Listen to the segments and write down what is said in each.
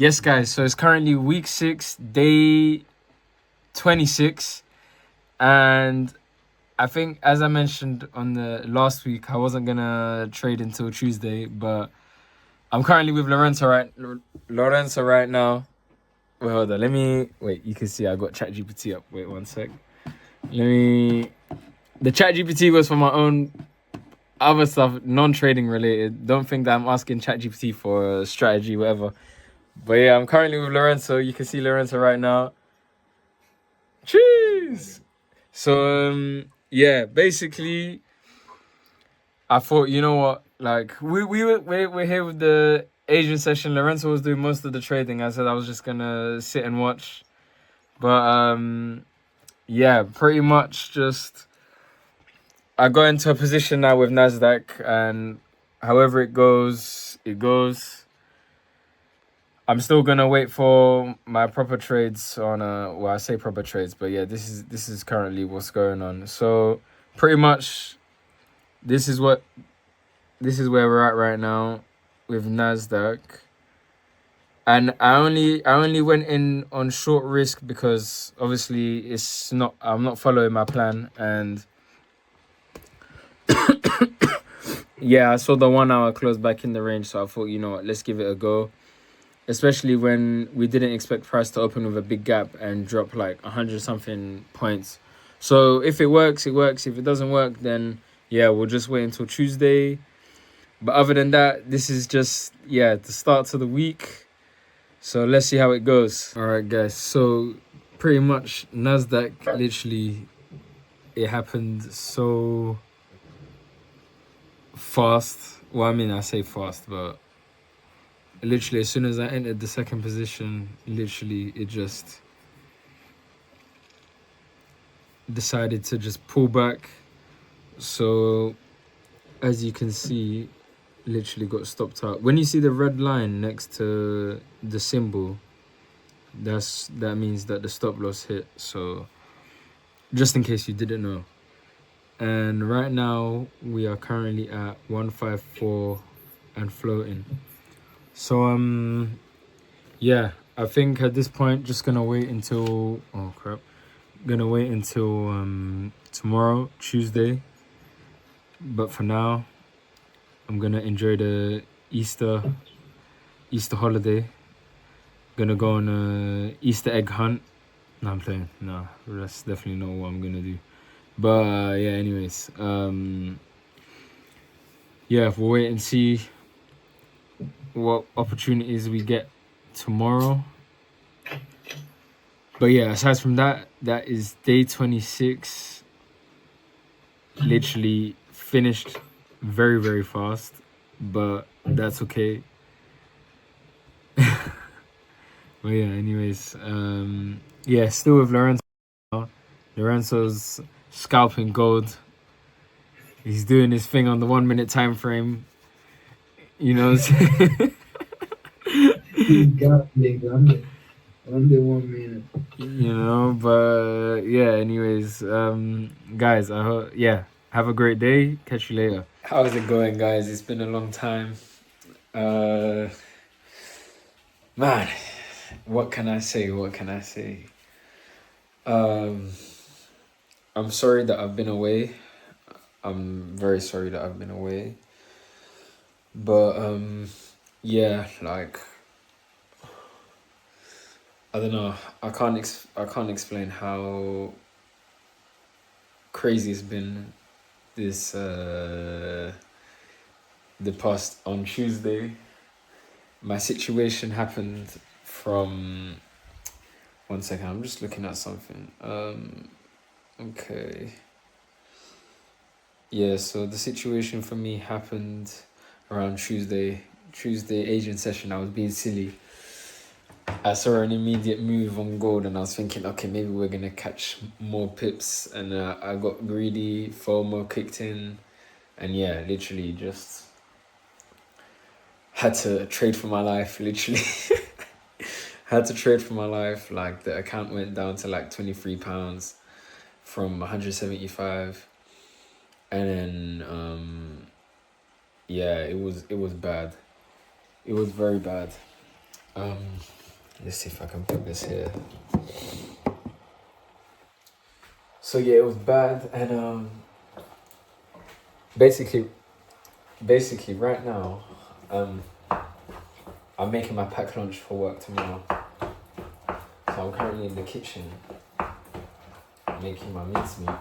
Yes, guys. So it's currently week 6, day 26. And I think, as I mentioned on the last week, I wasn't going to trade until Tuesday. But I'm currently with Lorenzo right now. Wait, hold on. Let me... Wait, you can see I got ChatGPT up. Wait, one sec. The ChatGPT was for my own other stuff, non-trading related. Don't think that I'm asking ChatGPT for strategy, whatever. But yeah, I'm currently with Lorenzo. You can see Lorenzo right now. Cheese! So, yeah, basically, I thought, you know what? Like, we're here with the Asian session. Lorenzo was doing most of the trading. I said I was just going to sit and watch. But, yeah, pretty much just... I got into a position now with Nasdaq, and however it goes, it goes. I'm still gonna wait for my proper trades on well, I say proper trades, but yeah, this is currently what's going on. So pretty much this is where we're at right now with Nasdaq. And I only went in on short risk because obviously I'm not following my plan. And yeah, I saw the 1 hour close back in the range, so I thought, you know what, let's give it a go. Especially when we didn't expect price to open with a big gap and drop like 100 something points. So if it works, it works. If it doesn't work, then yeah, we'll just wait until Tuesday. But other than that, this is just, yeah, the start to the week. So let's see how it goes. All right, guys. So pretty much Nasdaq, literally, it happened so fast. Well, I mean, I say fast, but literally as soon as I entered the second position, literally it just decided to just pull back. So as you can see, literally got stopped out. When you see the red line next to the symbol, that means that the stop loss hit. So just in case you didn't know. And right now we are currently at 154 and floating. So yeah, I think at this point just gonna wait until tomorrow, Tuesday. But for now, I'm gonna enjoy the Easter holiday. Gonna go on a Easter egg hunt. No, I'm playing. No, that's definitely not what I'm gonna do. But yeah, anyways, yeah, we'll wait and see what opportunities we get tomorrow. But yeah, aside from that, that is day 26. Literally finished very, very fast, but that's okay. But yeah, anyways, yeah, still with Lorenzo. Lorenzo's scalping gold. He's doing his thing on the 1 minute time frame. You know what I'm saying? He got me under 1 minute. You know, but yeah, anyways, guys, I hope, yeah, have a great day. Catch you later. How's it going, guys? It's been a long time. Man, what can I say? I'm sorry that I've been away. I'm very sorry that I've been away. But yeah, like, I don't know. I can't explain how crazy it's been this the past. On Tuesday, my situation happened from... One second, I'm just looking at something. Okay. Yeah, so the situation for me happened around Tuesday Asian session. I was being silly. I saw an immediate move on gold and I was thinking, okay, maybe we're going to catch more pips. And I got greedy, FOMO kicked in. And yeah, literally just had to trade for my life, literally. Had to trade for my life. Like, the account went down to like £23 from 175. And then, yeah, it was bad. It was very bad. Um, let's see if I can put this here. So yeah, it was bad, and basically right now, I'm making my packed lunch for work tomorrow. So I'm currently in the kitchen making my mincemeat.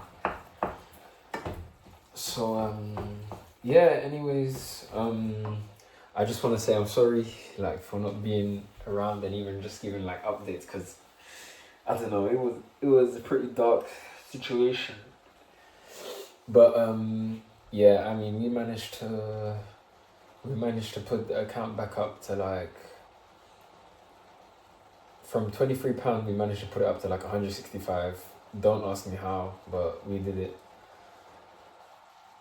So yeah. Anyways, I just want to say I'm sorry, like, for not being around and even just giving like updates, because I don't know, it was a pretty dark situation. But yeah, I mean, we managed to put the account back up to like, from £23 we managed to put it up to like 165. Don't ask me how, but we did it.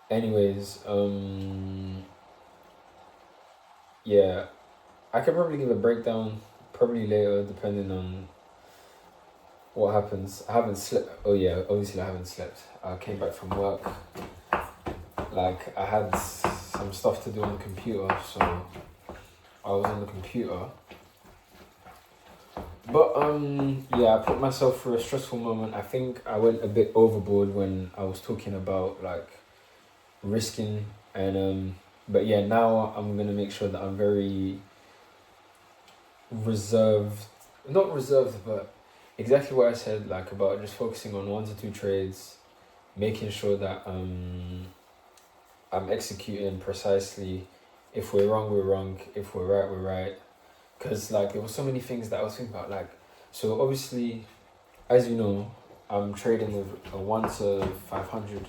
Anyways, yeah, I could probably give a breakdown probably later, depending on what happens. I haven't slept. Oh yeah, obviously I haven't slept. I came back from work. Like, I had some stuff to do on the computer, so I was on the computer. But yeah, I put myself through a stressful moment. I think I went a bit overboard when I was talking about like risking, and but yeah, now I'm gonna make sure that I'm very reserved. Not reserved, but exactly what I said, like, about just focusing on 1 to 2 trades, making sure that I'm executing precisely. If we're wrong, we're wrong. If we're right, we're right. Because like, there were so many things that I was thinking about. Like, so obviously, as you know, I'm trading with a 1 to 500.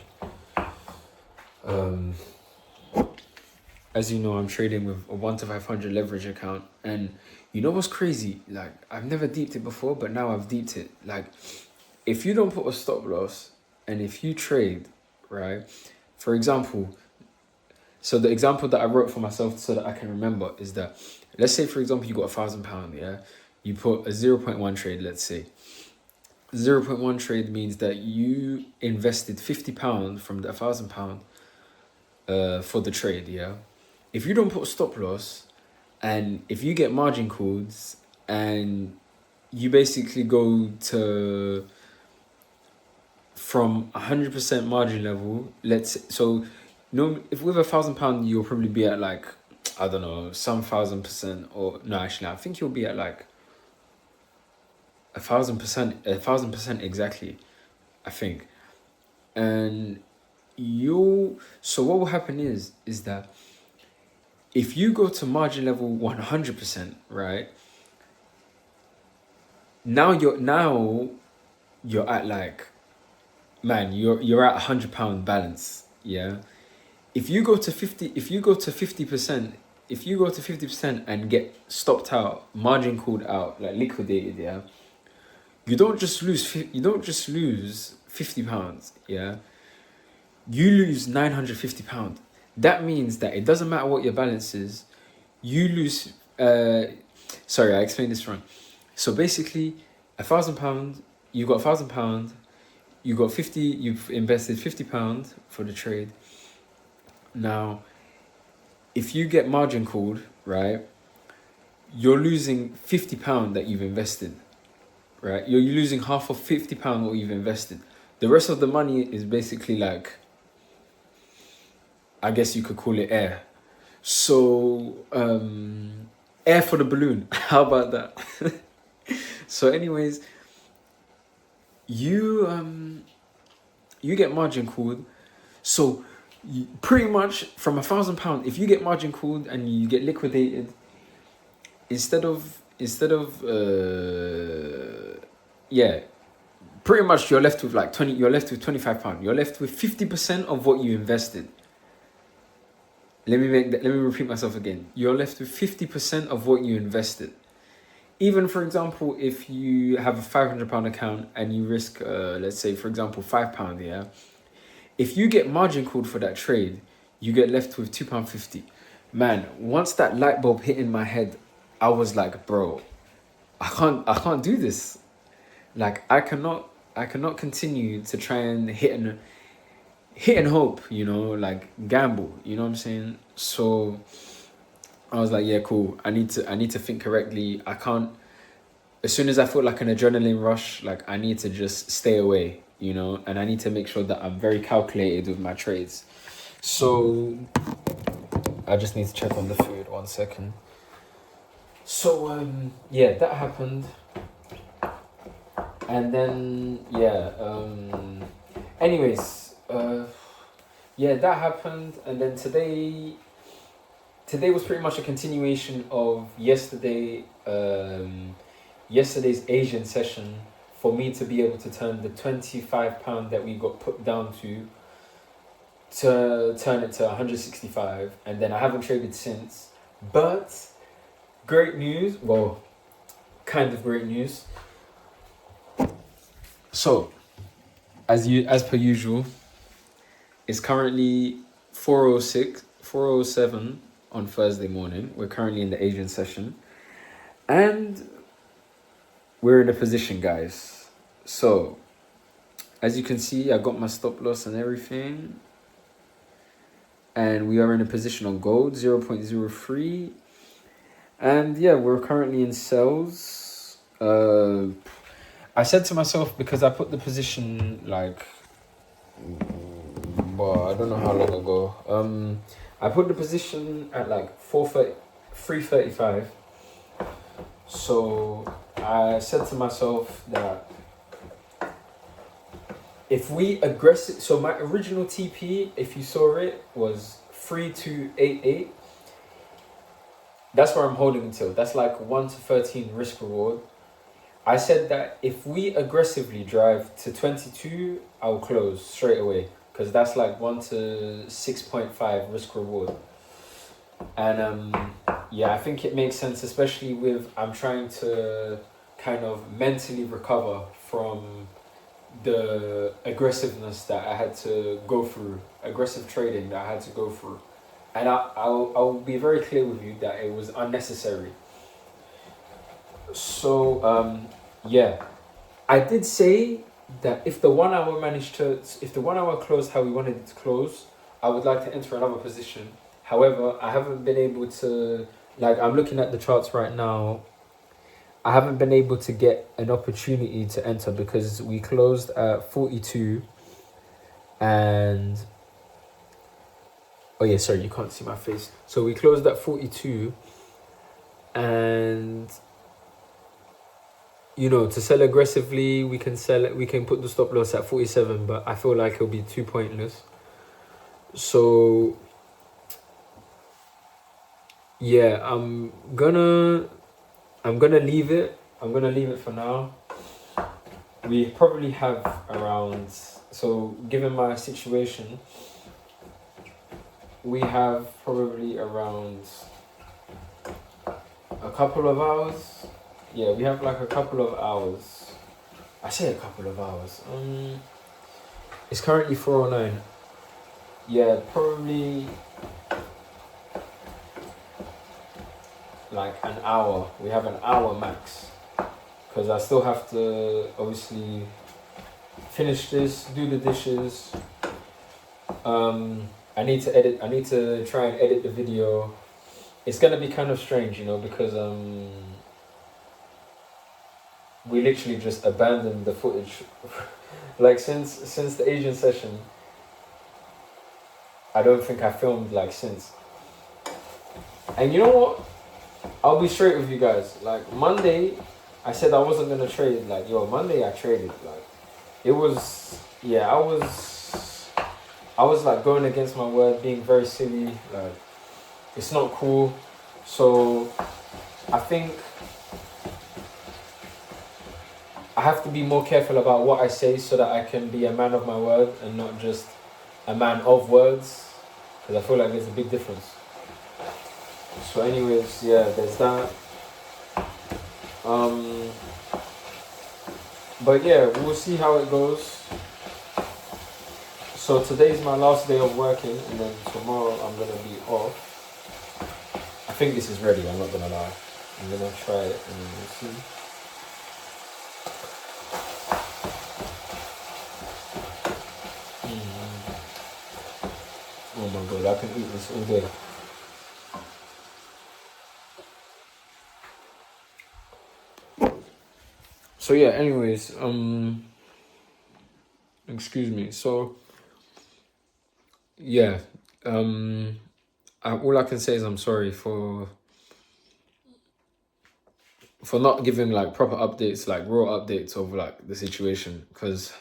As you know, I'm trading with a 1 to 500 leverage account, and you know what's crazy? Like, I've never deeped it before, but now I've deeped it. Like, if you don't put a stop loss, and if you trade, right? For example, so the example that I wrote for myself so that I can remember is that, let's say for example you got £1,000, yeah, you put a 0.1 trade. Let's say 0.1 trade means that you invested £50 from the £1,000 for the trade, yeah. If you don't put a stop loss, and if you get margin calls, and you basically go to from 100% margin level, so no, if with £1,000 you'll probably be at like, I don't know, some 1,000%, or no, actually I think you'll be at like 1,000% exactly, I think. And so what will happen is that if you go to margin level 100%, right, now you're at like, man, you're at £100 balance, yeah. If you go to 50%, if you go to 50% and get stopped out, margin called out, like liquidated, yeah, you don't just lose £50, yeah, you lose £950. That means that it doesn't matter what your balance is, you lose. Sorry, I explained this wrong. So basically, £1,000, you got £1,000, you got 50, you've invested £50 for the trade. Now, if you get margin called, right, you're losing £50 that you've invested, right? You're losing half of £50 what you've invested. The rest of the money is basically like, I guess you could call it air. So, air for the balloon. How about that? So, anyways, you get margin called. So, pretty much from £1,000, if you get margin called and you get liquidated, instead of yeah, pretty much you're left with like you're left with £25. You're left with 50% of what you invested. Let me repeat myself again. You're left with 50% of what you invested. Even, for example, if you have a £500 account and you risk, let's say, for example, £5, yeah. If you get margin called for that trade, you get left with £2.50. Man, once that light bulb hit in my head, I was like, bro, I can't do this. Like, I cannot continue to try and hit and hope, like gamble, you know what I'm saying? So I was like, yeah, cool. I need to think correctly. I can't. As soon as I feel like an adrenaline rush, like I need to just stay away, you know, and I need to make sure that I'm very calculated with my trades. So I just need to check on the food 1 second. So yeah, that happened, and then yeah, anyways, yeah, that happened, and then today was pretty much a continuation of yesterday. Yesterday's Asian session, for me to be able to turn the £25 that we got put down to turn it to 165, and then I haven't traded since. But great news, well, kind of great news. So, as per usual, it's currently 4:07 on Thursday morning. We're currently in the Asian session, and we're in a position, guys. So, as you can see, I got my stop loss and everything. And we are in a position on gold, 0.03. And yeah, we're currently in sells. I said to myself, because I put the position like, well, I don't know how long ago. I put the position at like 3:35. So I said to myself that if we aggressive, so my original TP, if you saw it, was 3288. That's where I'm holding until. That's like 1 to 13 risk reward. I said that if we aggressively drive to 22, I'll close straight away, because that's like 1 to 6.5 risk reward. And yeah, I think it makes sense, especially with I'm trying to kind of mentally recover from the aggressiveness that I had to go through, aggressive trading that I had to go through. And I'll be very clear with you that it was unnecessary. So yeah, I did say that if the 1 hour closed how we wanted it to close, I would like to enter another position. However, I haven't been able to, like, I'm looking at the charts right now. I haven't been able to get an opportunity to enter because we closed at 42 and oh yeah, sorry, you can't see my face. So we closed at 42 and you know, to sell aggressively, we can put the stop loss at 47, but I feel like it'll be too pointless. So yeah, I'm gonna leave it. I'm gonna leave it for now. We probably have around, so given my situation, we have probably around a couple of hours. Yeah, we have like a couple of hours. I say a couple of hours. It's currently 4:09. Yeah, probably like an hour. We have an hour max, because I still have to obviously finish this, do the dishes. I need to edit. I need to try and edit the video. It's gonna be kind of strange, you know, because we literally just abandoned the footage. Like since the Asian session, I don't think I filmed like since. And you know what? I'll be straight with you guys. Like Monday, I said I wasn't gonna trade. Like Monday I traded. Like it was, yeah, I was like going against my word, being very silly. Like it's not cool. So I think I have to be more careful about what I say so that I can be a man of my word and not just a man of words, because I feel like there's a big difference. So anyways, yeah, there's that. But yeah, we'll see how it goes. So today's my last day of working, and then tomorrow I'm gonna be off. I think this is ready, I'm not gonna lie. I'm gonna try it and then we'll see. Oh my god, I can eat this all day. So yeah, anyways, excuse me. So yeah, all I can say is I'm sorry for not giving like proper updates, like raw updates of like the situation, because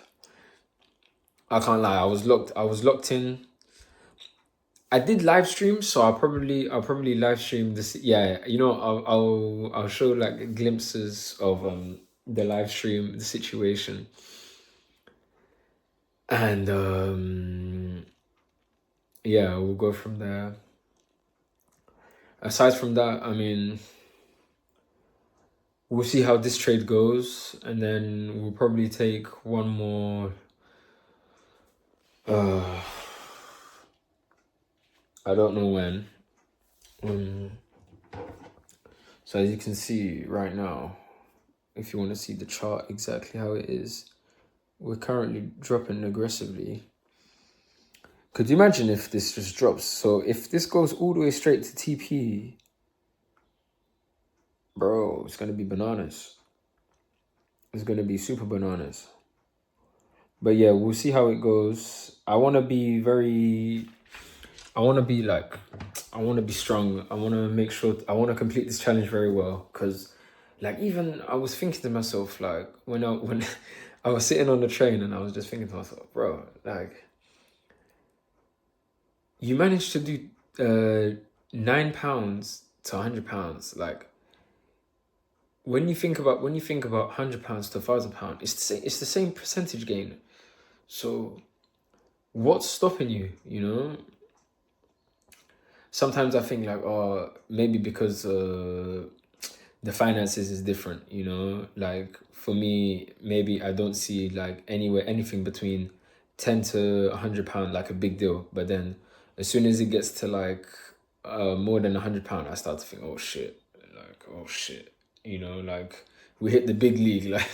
I can't lie, I was locked in. I did live stream, so I'll probably live stream this. Yeah, you know, I'll show like glimpses of the live stream, the situation, and yeah, we'll go from there. Aside from that, I mean, we'll see how this trade goes, and then we'll probably take one more. I don't know when. So as you can see right now, if you want to see the chart exactly how it is, we're currently dropping aggressively. Could you imagine if this just drops? So if this goes all the way straight to TP, bro, it's going to be bananas. It's going to be super bananas. But yeah, we'll see how it goes. I want to be strong. I want to make sure, I want to complete this challenge very well. Because like, even I was thinking to myself, like when I was sitting on the train and I was just thinking to myself, bro, like, you managed to do £9 to £100. Like, when you think about £100 to £1,000, it's the same percentage gain. So what's stopping you? You know, sometimes I think like, oh, maybe because the finances is different. You know, like for me, maybe I don't see like anything between £10 to £100 like a big deal. But then as soon as it gets to like more than £100, I start to think, oh shit, you know, like we hit the big league, like.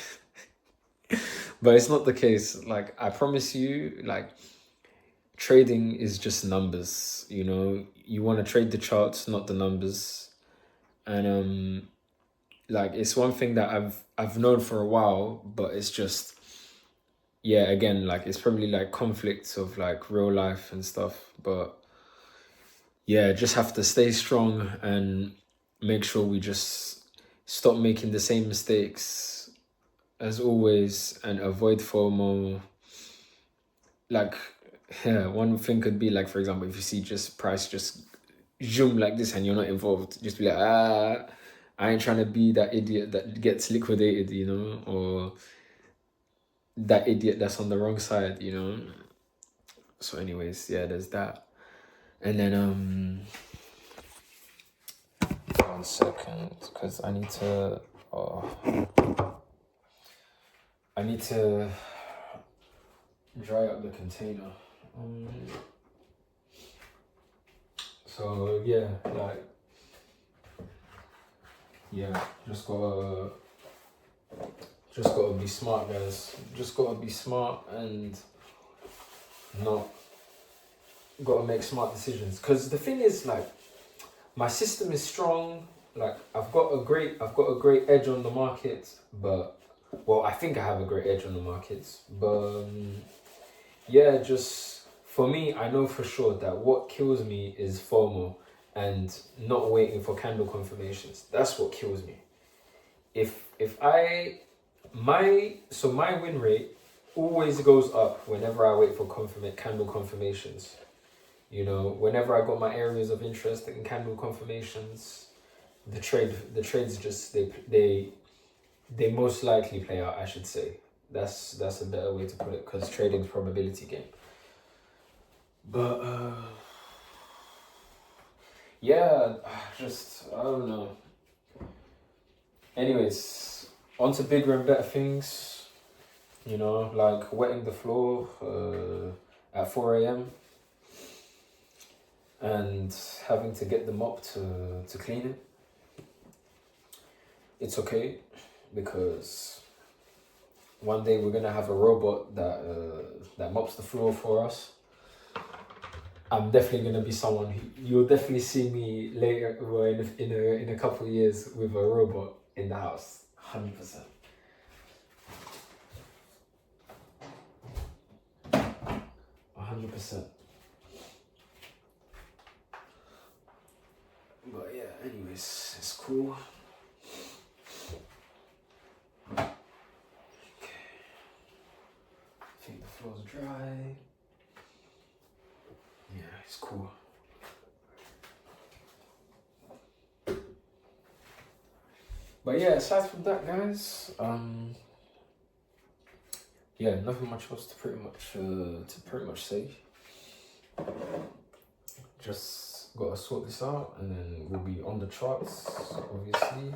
But it's not the case. Like, I promise you, like, trading is just numbers. You know, you want to trade the charts, not the numbers. And like, it's one thing that I've known for a while, but it's just, yeah, again, like, it's probably like conflicts of like real life and stuff. But yeah, just have to stay strong and make sure we just stop making the same mistakes as always and avoid FOMO. Like, yeah, one thing could be like, for example, if you see just price just zoom like this and you're not involved, just be like, I ain't trying to be that idiot that gets liquidated, you know, or that idiot that's on the wrong side, you know. So anyways, yeah, there's that. And then 1 second, because I need to dry up the container. So yeah, like, yeah, just gotta be smart, guys. Just gotta be smart and not gotta make smart decisions. Because the thing is, like, my system is strong. Like, I've got a great edge on the market, but well, I think I have a great edge on the markets. But yeah, just for me, I know for sure that what kills me is FOMO and not waiting for candle confirmations. That's what kills me. My win rate always goes up whenever I wait for candle confirmations. You know, whenever I got my areas of interest in candle confirmations, the trades just they most likely play out, I should say. That's a better way to put it, because trading's probability game. But yeah, just I don't know. Anyways, on to bigger and better things. You know, like wetting the floor at 4 a.m. and having to get the mop to clean it. It's okay, because one day we're gonna have a robot that mops the floor for us. I'm definitely gonna be someone you'll definitely see me later, or in a couple of years, with a robot in the house, 100%. 100%. But yeah, anyways, it's cool. Okay. I think the floor's dry. Yeah, it's cool. But yeah, aside from that, guys, yeah, nothing much else to pretty much say. Just gotta sort this out, and then we'll be on the charts, obviously.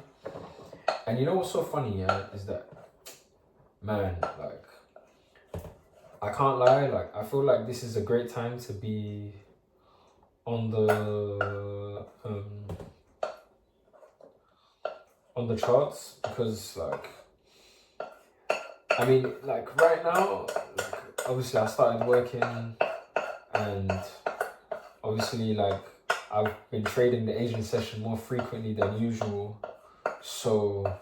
And you know what's so funny, yeah, is that, man, like, I can't lie, like, I feel like this is a great time to be on the charts, because, like, I mean, like, right now, like, obviously I started working, and obviously, like, I've been trading the Asian session more frequently than usual, so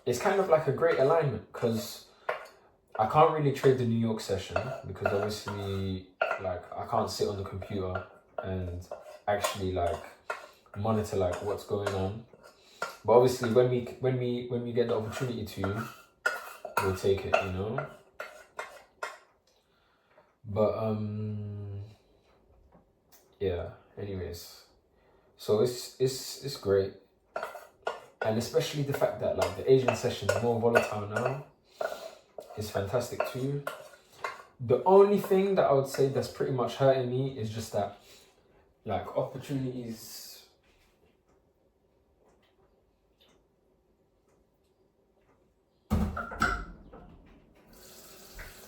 it's kind of like a great alignment, because I can't really trade the New York session, because obviously, like, I can't sit on the computer and actually, like, monitor, like, what's going on. But obviously, when we get the opportunity to, we'll take it, you know. But yeah. Anyways, so it's great, and especially the fact that, like, the Asian session is more volatile now is fantastic too. The only thing that I would say that's pretty much hurting me is just that, like, opportunities.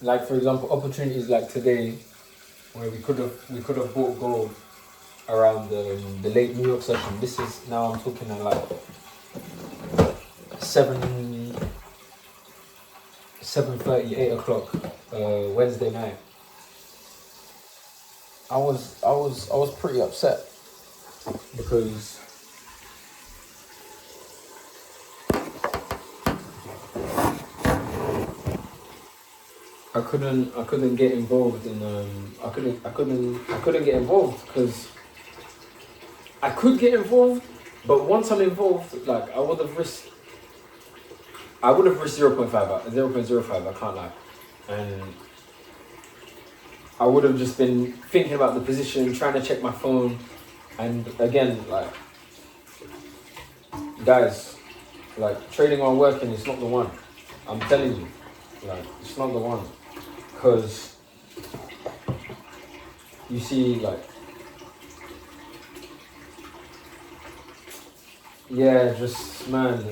Like, for example, opportunities like today, where we could have bought gold around the late New York session. This is, now I'm talking at like 7:30, 8 o'clock, Wednesday night. I was pretty upset, because I couldn't get involved in I couldn't get involved, because I could get involved, but once I'm involved, like, I would have risked 0.05, I can't lie. And I would have just been thinking about the position, trying to check my phone, and again, like, guys, like, trading while working is not the one. I'm telling you, like, it's not the one. Because you see, like, yeah, just, man,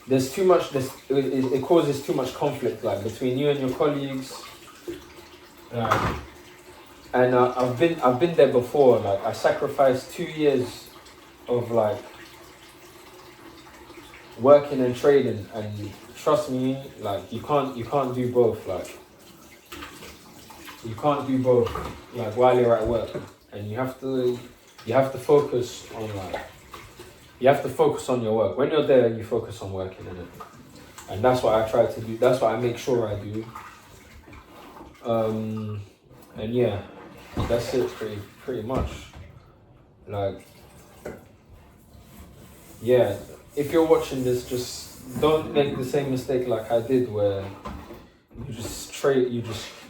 there's too much, it causes too much conflict, like, between you and your colleagues. And I've been there before. Like, I sacrificed 2 years of, like, working and trading, and trust me, like, you can't do both. Like, you can't do both, like, while you're at work, and you have to focus on, like, you have to focus on your work. When you're there, you focus on working, innit? And that's what I try to do. That's what I make sure I do. And yeah, that's it pretty much. Like, yeah, if you're watching this, just don't make the same mistake like I did, where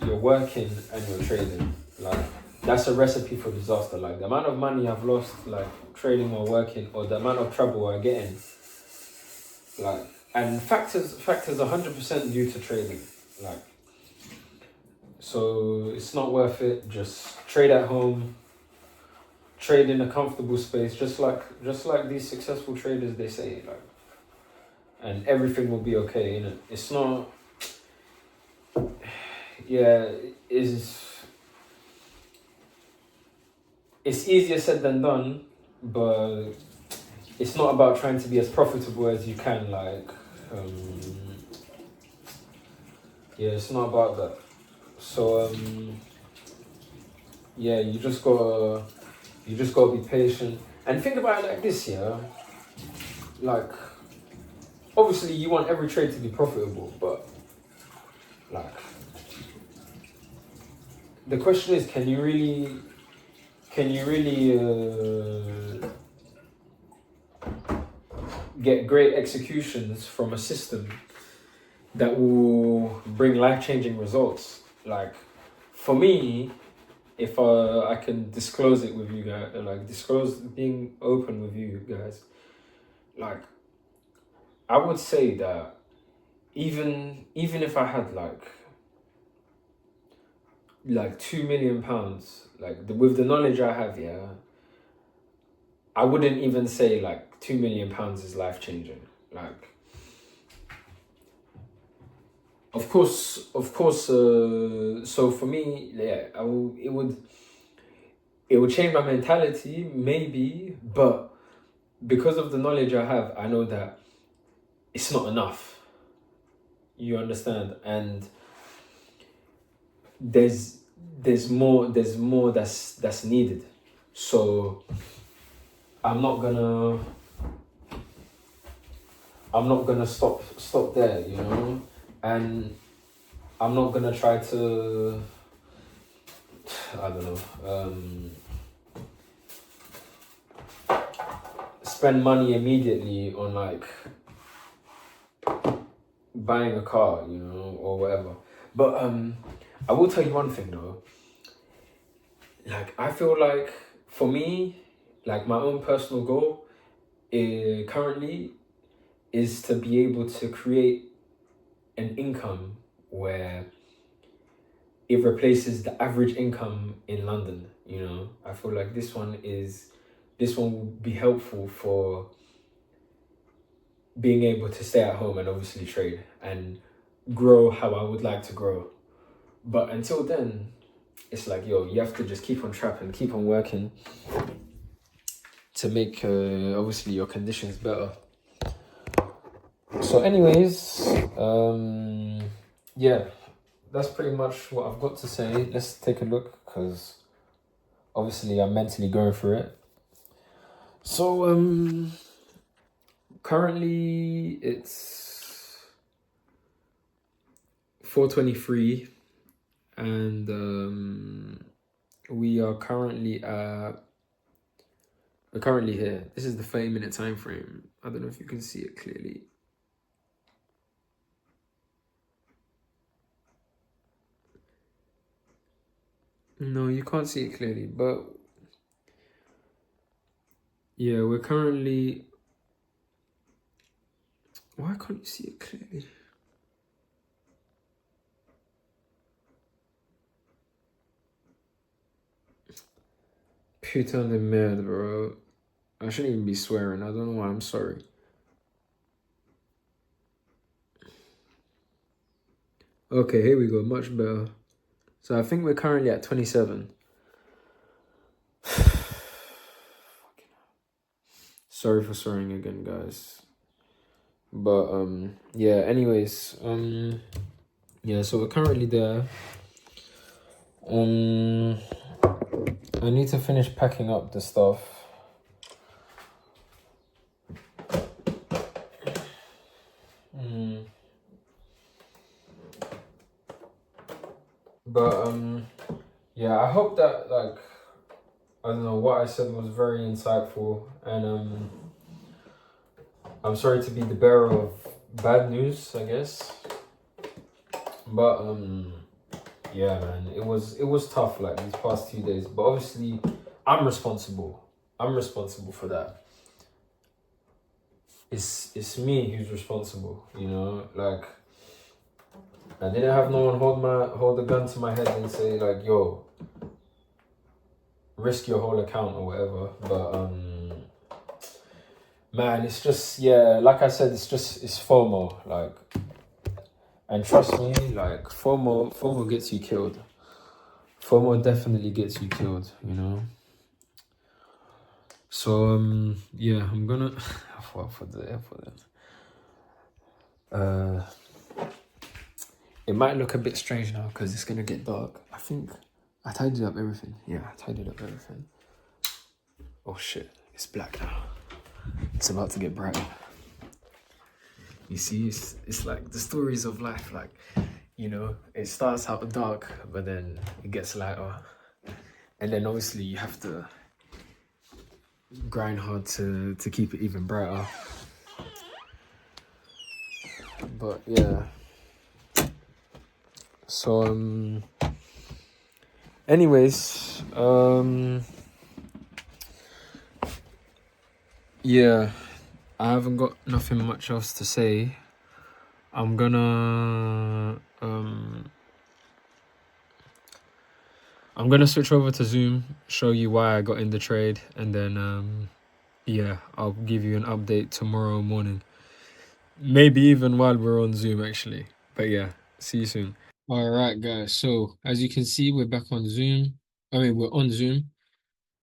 you're working and you're trading. Like, that's a recipe for disaster. Like, the amount of money I've lost, like, trading or working, or the amount of trouble I get in, like, and factors 100% due to trading. Like, so it's not worth it. Just trade at home, trade in a comfortable space, just like these successful traders, they say, like, and everything will be okay, innit? It's not, yeah, it's easier said than done, but it's not about trying to be as profitable as you can, like, yeah, it's not about that. So, yeah, you just gotta be patient, and think about it like this, yeah, like, obviously you want every trade to be profitable, but, like, the question is, can you really get great executions from a system that will bring life-changing results? Like, for me, if I can disclose it with you guys, like disclose being open with you guys, like, I would say that even if I had like £2 million, with the knowledge I have, yeah, I wouldn't even say like £2 million is life changing. Like, of course. So for me, yeah, it would change my mentality, maybe, but because of the knowledge I have, I know that it's not enough. You understand? And there's more that's needed. So I'm not gonna stop there, you know, and I'm not gonna try to, I don't know, spend money immediately on like buying a car, you know, or whatever. But I will tell you one thing though. Like, I feel like for me, like my own personal goal currently is to be able to create an income where it replaces the average income in London. You know, I feel like this one will be helpful for being able to stay at home and obviously trade and grow how I would like to grow. But until then, it's like, yo, you have to just keep on trapping, keep on working to make obviously your conditions better. So anyways, yeah, that's pretty much what I've got to say. Let's take a look, because obviously I'm mentally going through it. So currently it's 4:23, and we're currently here. This is the 30-minute time frame. I don't know if you can see it clearly. No, you can't see it clearly, but yeah, we're currently... Why can't you see it clearly? Putain de merde, bro. I shouldn't even be swearing. I don't know why. I'm sorry. Okay, here we go. Much better. So I think we're currently at 27. Sorry for swearing again, guys. But yeah, anyways, yeah, so we're currently there. I need to finish packing up the stuff. But yeah, I hope that, like, I don't know, what I said was very insightful, and I'm sorry to be the bearer of bad news, I guess. But yeah, man, it was tough, like, these past 2 days. But obviously, I'm responsible. I'm responsible for that. It's me who's responsible, you know. Like, I didn't have no one hold a gun to my head and say like, yo, risk your whole account or whatever. But man, it's just, yeah, like I said, it's FOMO, like, and trust me, like, FOMO gets you killed. FOMO definitely gets you killed, you know. So yeah, I'm gonna for that. It might look a bit strange now because it's gonna get dark. I think I tidied up everything. Yeah, I tidied up everything. Oh shit, it's black now. It's about to get brighter. You see, it's like the stories of life. Like, it starts out dark, but then it gets lighter. And then obviously you have to grind hard to keep it even brighter. But yeah. So anyways, yeah, I haven't got nothing much else to say. I'm gonna switch over to Zoom, show you why I got in the trade, and then yeah, I'll give you an update tomorrow morning. Maybe even while we're on Zoom actually. But yeah, see you soon. All right, guys. So as you can see, we're back on Zoom. I mean, we're on Zoom.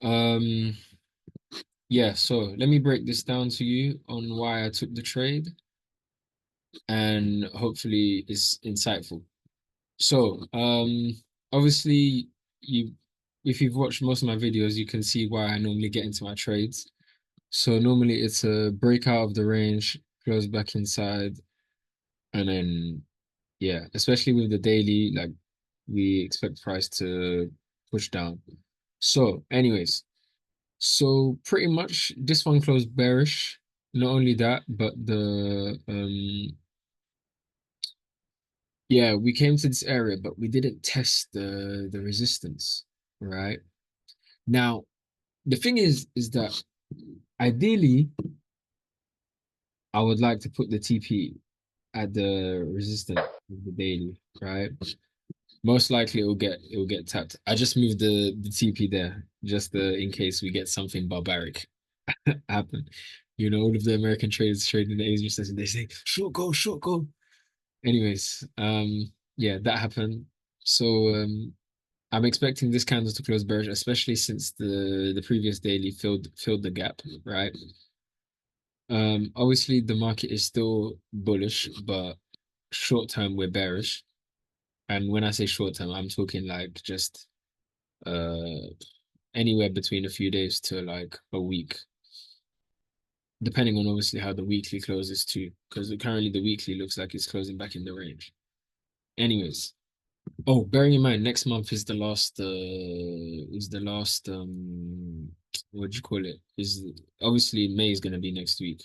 Um, yeah, so let me break this down to you on why I took the trade, and hopefully it's insightful. So, obviously you if you've watched most of my videos, you can see why I normally get into my trades. So normally it's a breakout of the range, close back inside, and then yeah, especially with the daily, like we expect price to push down. So, anyways, so pretty much this one closed bearish. Not only that, but the yeah, we came to this area, but we didn't test the resistance, right? Now, the thing is that ideally I would like to put the TP at the resistance of the daily, right? Most likely it will get tapped. I just moved the TP there just in case we get something barbaric happen. All of the American traders trading the Asian session, they say short go, short go. Anyways, yeah, that happened. So I'm expecting this candle to close bearish, especially since the previous daily filled the gap, right? Obviously the market is still bullish, but short term we're bearish. And when I say short term, I'm talking like just uh anywhere between a few days to like a week, depending on obviously how the weekly closes too, because currently the weekly looks like it's closing back in the range. Anyways, oh, bearing in mind next month is the last what do you call it? Is obviously May is gonna be next week.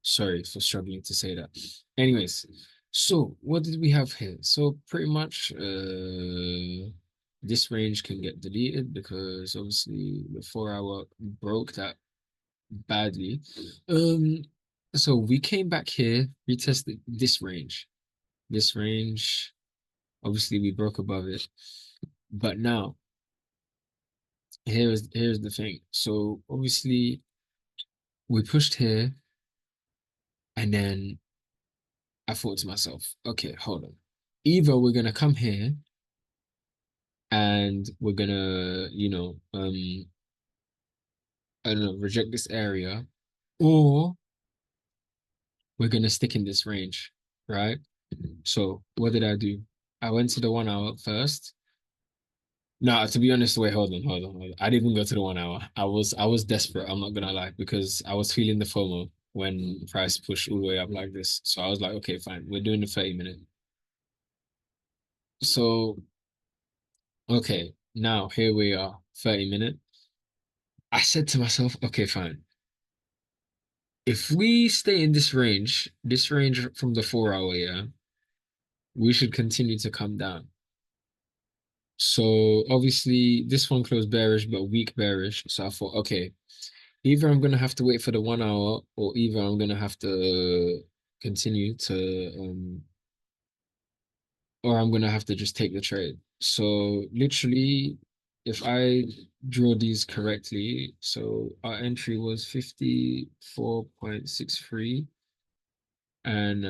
Sorry for struggling to say that. Anyways, so what did we have here? So pretty much this range can get deleted because obviously the 4 hour broke that badly. Um so we came back here, retested this range. This range, obviously we broke above it. But now, here's the thing. So obviously we pushed here, and then I thought to myself, okay, hold on. Either we're gonna come here and we're gonna, I don't know, reject this area, or we're gonna stick in this range, right? So what did I do? I went to the 1 hour first. No, to be honest, wait, hold on. I didn't even go to the 1 hour. I was desperate, I'm not gonna lie, because I was feeling the FOMO when price pushed all the way up like this. So I was like, okay, fine, we're doing the 30 minute. So, okay, now here we are, 30 minute. I said to myself, okay, fine. If we stay in this range from the 4 hour, yeah, we should continue to come down. So obviously this one closed bearish, but weak bearish. So I thought, okay, either I'm gonna have to wait for the 1 hour, or either I'm gonna have to continue to or I'm gonna have to just take the trade. So literally, if I draw these correctly, so our entry was 54.63, and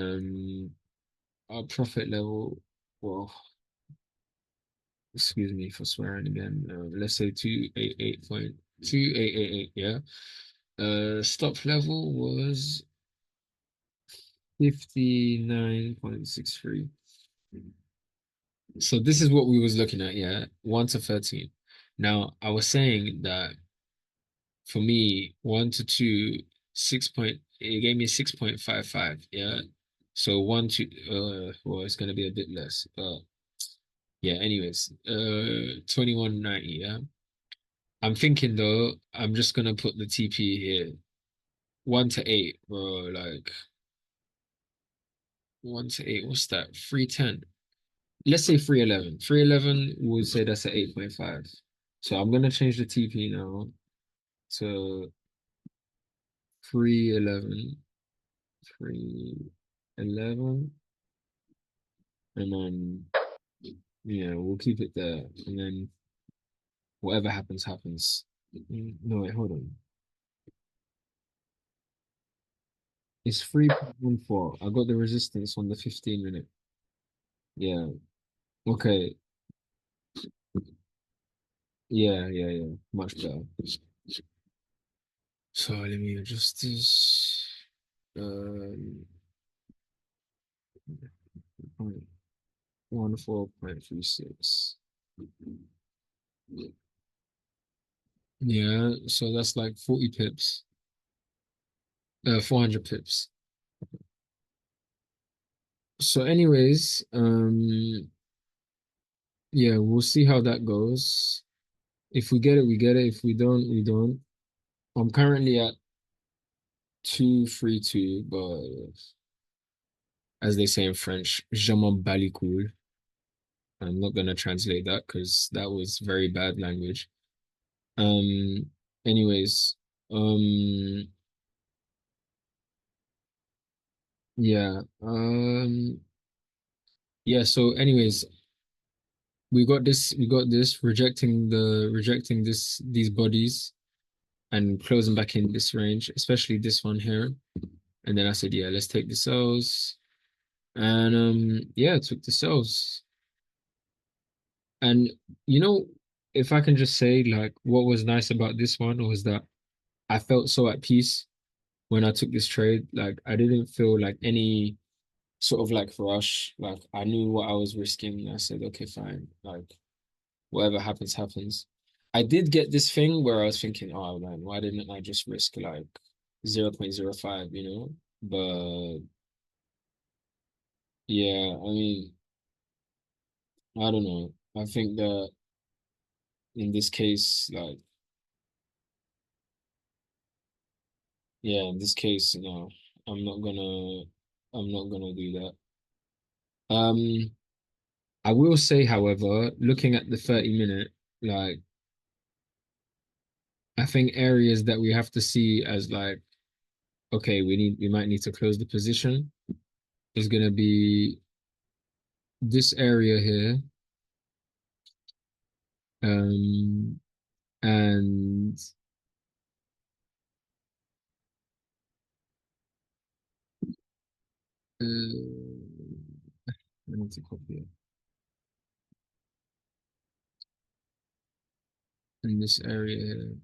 our profit level, well, excuse me for swearing again. Let's say 288.2888, yeah. Stop level was 59.63. So this is what we was looking at, yeah, 1 to 13. Now, I was saying that for me, 1 to 2, it gave me 6.55, yeah. So one, two, well, it's gonna be a bit less, but yeah. Anyways, 21.90. Yeah. I'm thinking though, I'm just gonna put the TP here, 1 to 8, bro. Like 1 to 8. What's that? 310. Let's say 311. 311 would say that's a 8.5. So I'm gonna change the TP now to 311. 311. And then yeah, we'll keep it there. And then whatever happens, happens. No, wait, hold on. It's 3.14. I got the resistance on the 15 minute. Yeah. Okay. Yeah, yeah, yeah. Much better. So let me adjust this. Um, 14.36. Yeah, so that's like 40 pips. 400 pips. So anyways, yeah, we'll see how that goes. If we get it, we get it. If we don't, we don't. I'm currently at 232, but as they say in French, je m'en bats les couilles. I'm not gonna translate that because that was very bad language. Um, anyways, um, yeah, yeah. So, anyways, we got this, rejecting these bodies and closing back in this range, especially this one here. And then I said, yeah, let's take the cells. And yeah, took the cells. And you know, if I can just say, like, what was nice about this one was that I felt so at peace when I took this trade. Like, I didn't feel like any sort of like rush. Like, I knew what I was risking. I said, okay, fine. Like, whatever happens, happens. I did get this thing where I was thinking, oh man, why didn't I just risk like 0.05, you know? But yeah, I mean, I don't know. I think that in this case, like, yeah, in this case, no, I'm not gonna, I'm not gonna do that. Um, I will say, however, looking at the 30 minute, like, I think areas that we have to see as like, okay, we might need to close the position is gonna be this area here, and I need to copy it in this area here.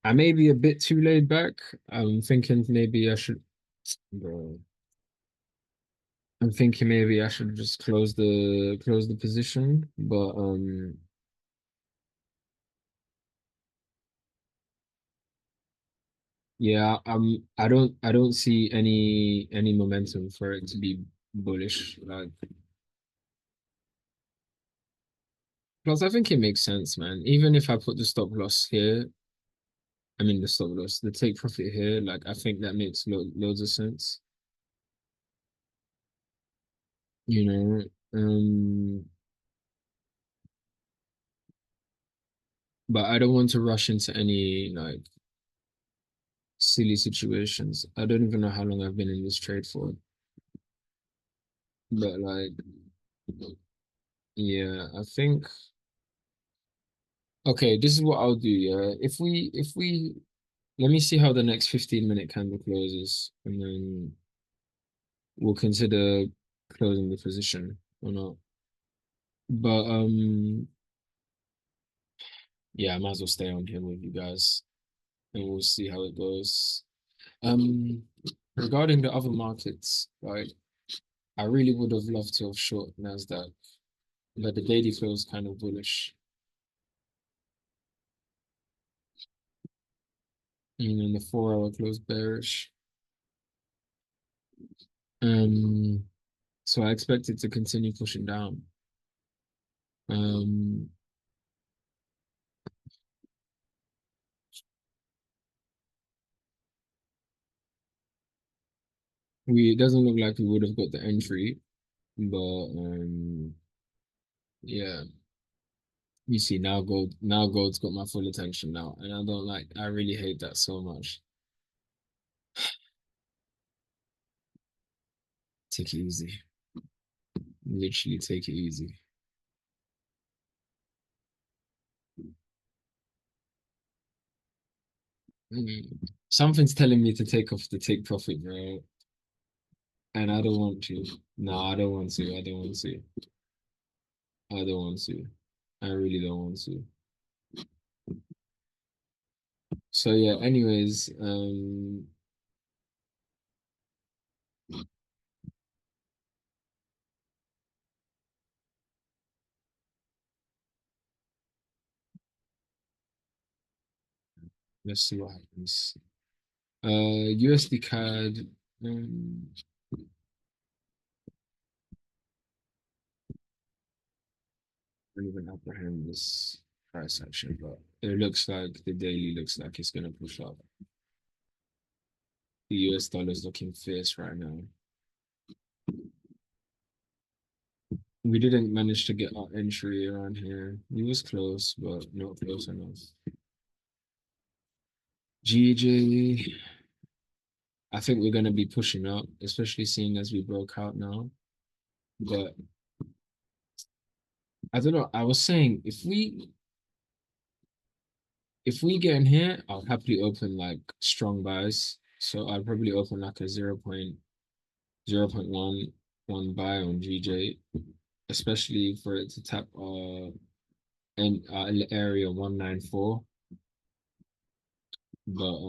I may be a bit too laid back. I'm thinking maybe I should, bro. I'm thinking maybe I should just close the position, but yeah, I don't see any momentum for it to be bullish. Like, plus I think it makes sense, man. Even if I put the stop loss here, I mean the stop loss, the take profit here, like I think that makes loads of sense. You know, but I don't want to rush into any like silly situations. I don't even know how long I've been in this trade for, but like, yeah, I think okay, this is what I'll do. Yeah, if we let me see how the next 15-minute candle closes, and then we'll consider closing the position or not. But yeah, I might as well stay on here with you guys, and we'll see how it goes. Um, regarding the other markets, like I really would have loved to have short Nasdaq, but the daily feels kind of bullish. And then the 4 hour close bearish. Um, so I expect it to continue pushing down. Um, it doesn't look like we would have got the entry, but yeah. You see now gold's got my full attention now, and I really hate that so much. Take it easy. Literally take it easy. Something's telling me to take off the take profit, bro. And I don't want to. No, I don't want to. I don't want to. I don't want to. I really don't want to. So yeah, anyways, let's see what happens. USD CAD, I don't even apprehend this price action, but it looks like the daily looks like it's gonna push up. The US dollar is looking fierce right now. We didn't manage to get our entry around here. We was close, but not close enough. GJ, I think we're gonna be pushing up, especially seeing as we broke out now. But I don't know. I was saying if we get in here, I'll happily open like strong buys. So I'll probably open like a 0.0.1 buy on GJ, especially for it to tap and area 194. But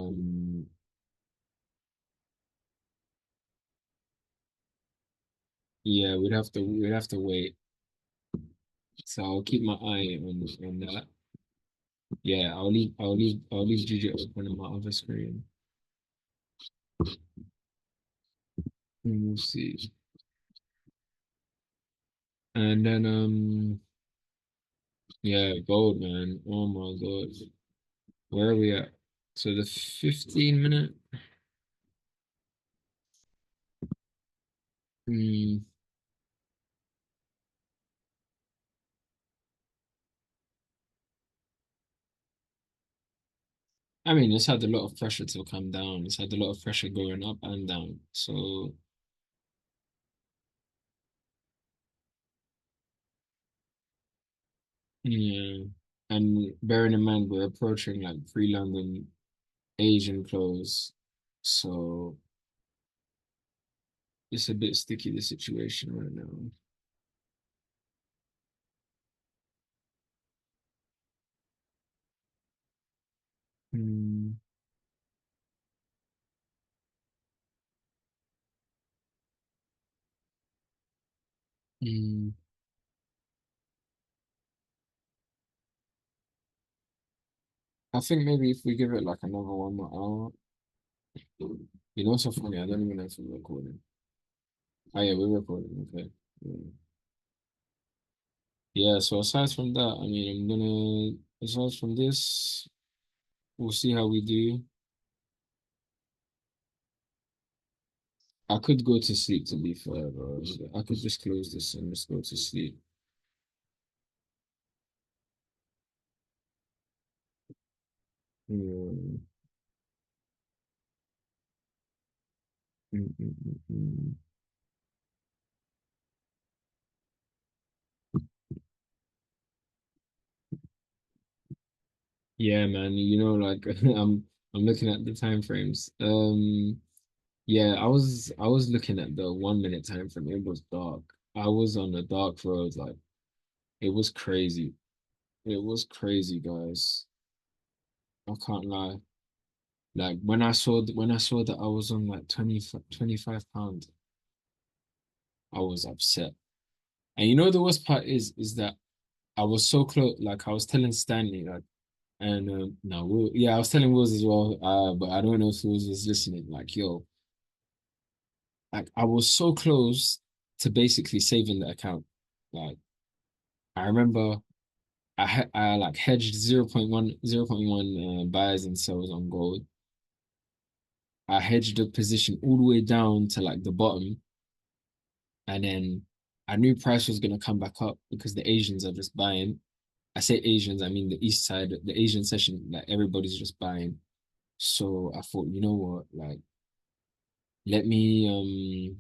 yeah, we'd have to wait. So I'll keep my eye on that. Yeah, I'll leave GJ open on my other screen. And we'll see. And then yeah, gold man. Oh my God. Where are we at? So the 15 minute. Hmm. I mean, it's had a lot of pressure to come down. It's had a lot of pressure going up and down. So yeah. And bearing in mind we're approaching like pre-London Asian close. So it's a bit sticky the situation right now. Hmm. Hmm. I think maybe if we give it like another 1 more hour, so funny. I don't even know if we're recording. Oh yeah, we're recording. Okay. Yeah. Yeah. So aside from that, I mean, aside from this, we'll see how we do. I could go to sleep to be fair, bro. I could just close this and just go to sleep. Yeah. Mm, mm, mm, mm. Yeah, man. Like I'm looking at the time frames. Yeah, I was looking at the 1 minute time frame. It was dark. I was on the dark road, like it was crazy. It was crazy, guys. I can't lie. Like when I saw that I was on like 25 pounds, I was upset. And the worst part is that I was so close. Like I was telling Stanley, like, and no, yeah, I was telling Wills as well. But I don't know if Wills was listening. Like, yo, Like I was so close to basically saving the account. Like I remember I like hedged 0.1 buys and sells on gold. I hedged the position all the way down to like the bottom, and then I knew price was gonna come back up because the Asians are just buying. I say Asians, I mean the East side, the Asian session, like everybody's just buying. So I thought, you know what, like let me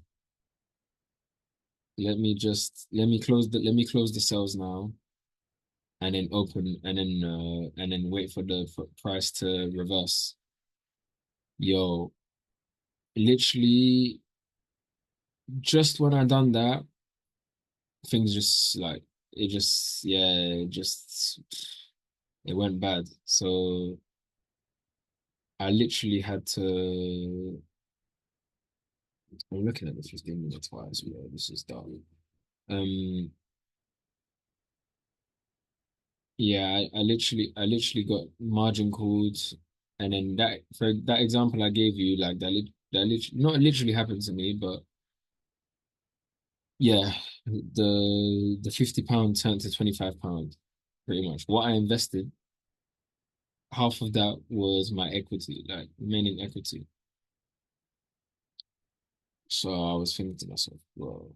let me close the sales now and then open and then wait for the price to reverse. Yo, literally just when I done that, things just like it just yeah, it just it went bad. So I literally had to I'm looking at the 15 minutes twice, yeah, this is dumb. Um yeah, I literally got margin calls and then that for that example I gave you, like that literally not literally happened to me, but yeah, the £50 turned to £25, pretty much. What I invested, half of that was my equity, like remaining equity. So I was thinking to myself, well,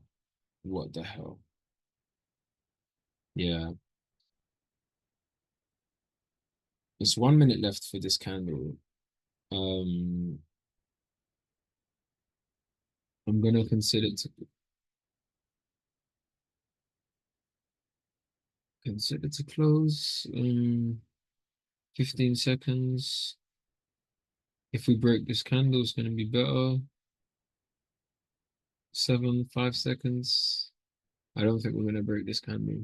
what the hell? Yeah, it's 1 minute left for this candle. Um, I'm gonna consider to close. 15 seconds. If we break this candle, it's gonna be better. 5 seconds. I don't think we're gonna break this candle.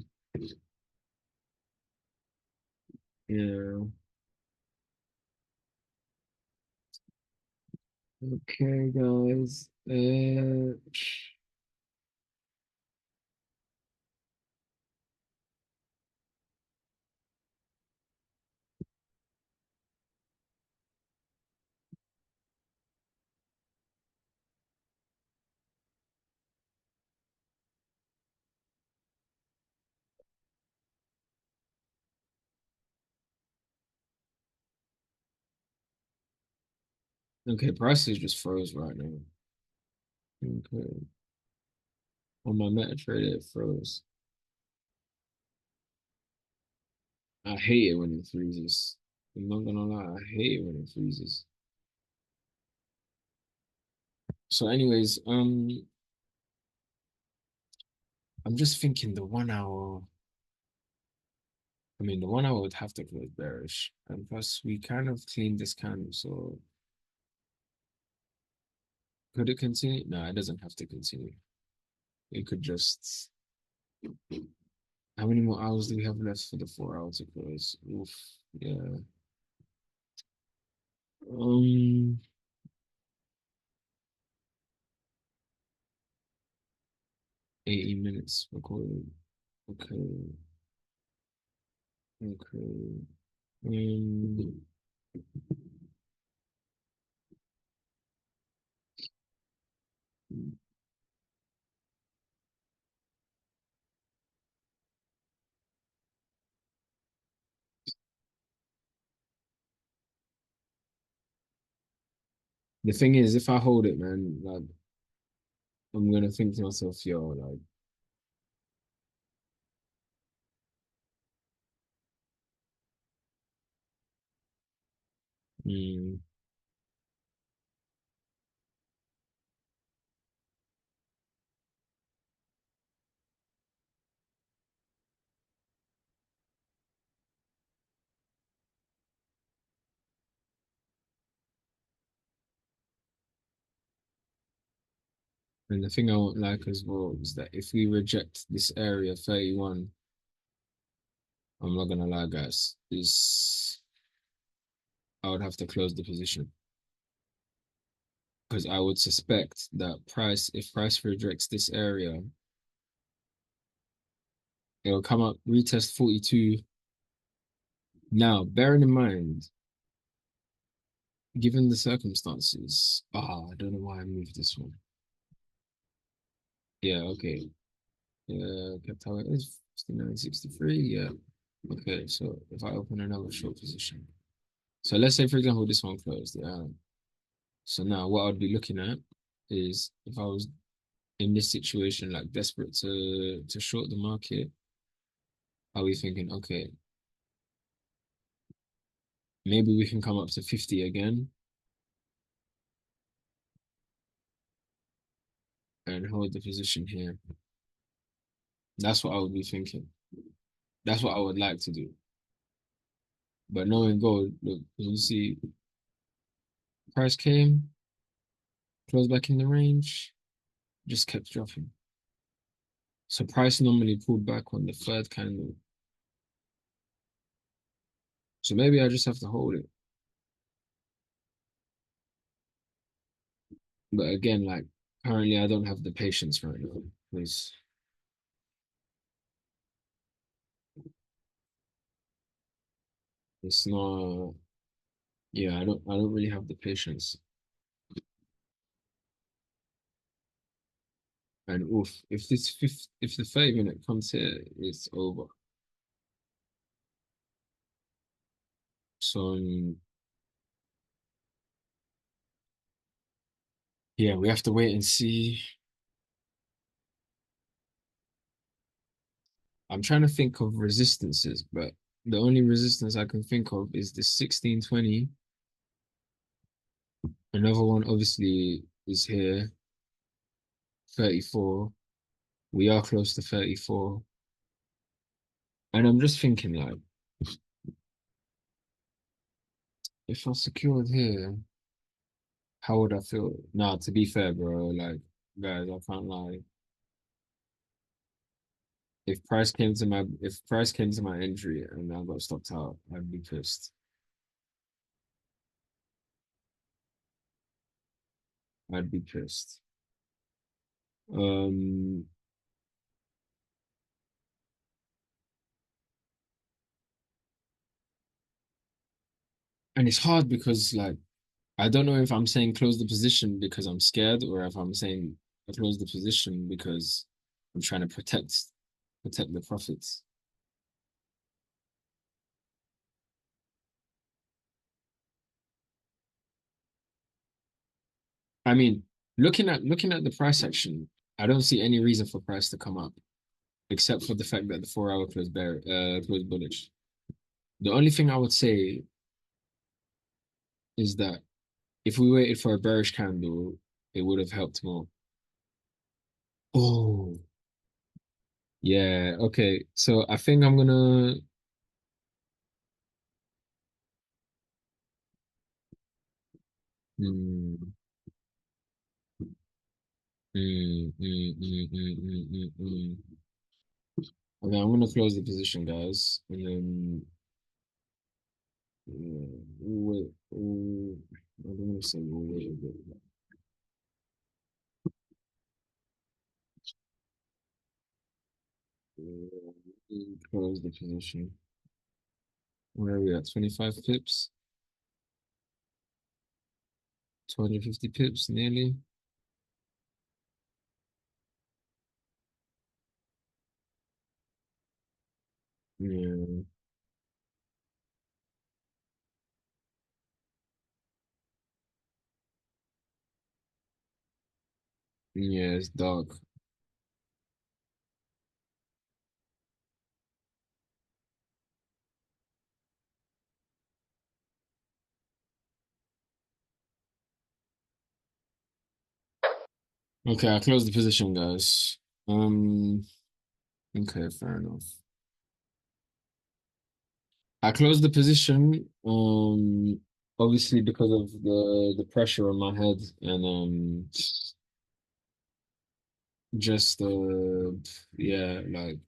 Yeah. Okay, guys. Okay, prices just froze right now. Okay. On my MetaTrader, it froze. I hate it when it freezes. I'm not gonna lie, I hate it when it freezes. So, anyways, I'm just thinking the 1 hour. I mean, the 1 hour would have to close bearish, and plus we kind of cleaned this candle. So, could it continue? No, it doesn't have to continue. It could just. How many more hours do we have left for the 4 hours to close? Oof, yeah. Um, 80 minutes recorded. Okay, okay. Um, the thing is, if I hold it, man, like I'm gonna think to myself, yo, like, mm. And the thing I won't like as well is that if we reject this area 31, I'm not gonna lie, guys, is I would have to close the position because I would suspect that if price rejects this area, it'll come up, retest 42. Now, bearing in mind, given the circumstances, I don't know why I moved this one. Yeah, okay. Kept how it is, 59.63. Yeah. Okay, so if I open another short position. So let's say, for example, this one closed. Yeah. So now what I'd be looking at is if I was in this situation, like desperate to short the market, are we thinking, okay, maybe we can come up to 50 again and hold the position here. That's what I would be thinking. That's what I would like to do. But knowing gold, look, you see, price came, closed back in the range, just kept dropping. So price normally pulled back on the third candle. So maybe I just have to hold it. But again, like currently I don't have the patience right now because it's not, yeah, I don't really have the patience. And oof, if the 30 minute comes here, it's over. So yeah, we have to wait and see. I'm trying to think of resistances, but the only resistance I can think of is the 1620. Another one obviously is here, 34. We are close to 34. And I'm just thinking like, if I secured here, how would I feel? Nah, to be fair, bro, like guys, I can't lie. If price came to my entry and I got stopped out, I'd be pissed. I'd be pissed. Um, and it's hard because like I don't know if I'm saying close the position because I'm scared or if I'm saying I close the position because I'm trying to protect the profits. I mean, looking at the price action, I don't see any reason for price to come up except for the fact that the 4 hour closed bullish. The only thing I would say is that if we waited for a bearish candle, it would have helped more. Oh, yeah. Okay. So I think I'm gonna. Mm, mm. Okay, I'm gonna close the position, guys, and then wait. I don't want to say we'll wait a bit. Close the position. Where are we at? 25 pips, 250 pips, nearly. Yeah, yeah, it's dark. Okay, I closed the position, guys. Um, okay, fair enough. I closed the position, obviously because of the pressure on my head and just yeah, like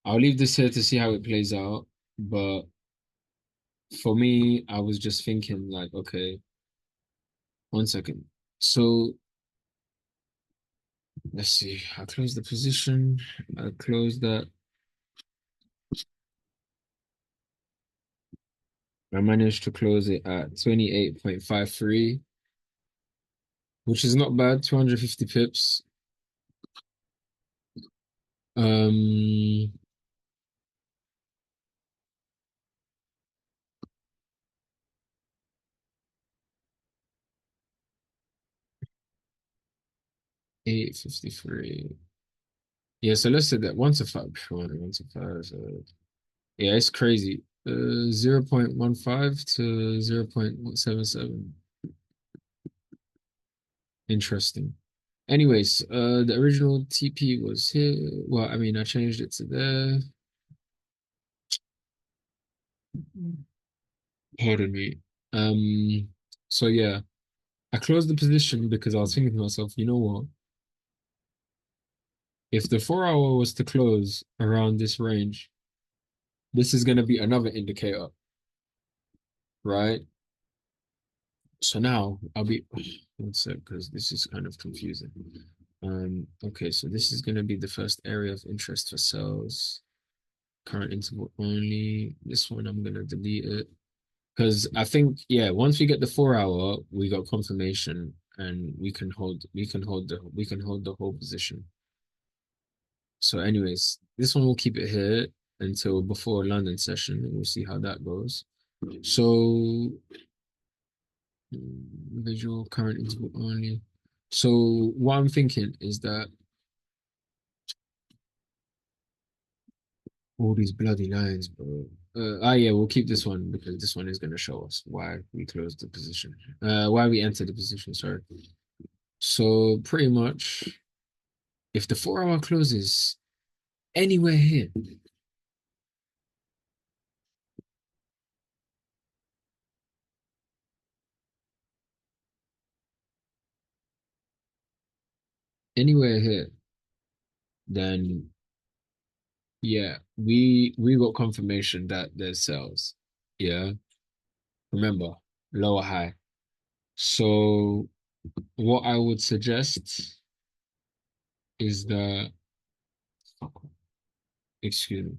I'll leave this here to see how it plays out. But for me, I was just thinking like, okay, 1 second. So let's see. I closed the position. I closed that. I managed to close it at 28.53, which is not bad, 250 pips. Um, 8:53. Yeah, so let's say that 1 to 5, 1 to 5. Yeah, it's crazy. 0.15 to 0.77. Interesting. Anyways, the original TP was here. Well, I mean, I changed it to there. Pardon me. So yeah, I closed the position because I was thinking to myself, you know what? If the 4 hour was to close around this range, this is going to be another indicator, right? So now I'll be, one sec, because this is kind of confusing. Okay, so this is going to be the first area of interest for sales. Current interval only. This one I'm going to delete it because I think, yeah, once we get the 4 hour, we got confirmation and we can hold the whole position. So, anyways, this one we'll keep it here until before London session, and we'll see how that goes. So, visual current interval only. So, what I'm thinking is that all these bloody lines, bro. Yeah, we'll keep this one because this one is going to show us why we closed the position. Why we entered the position, sorry. So, pretty much, if the 4 hour closes anywhere here, anywhere here, then yeah, we got confirmation that there's sales. Yeah. Remember, lower high. So what I would suggest is that, excuse me.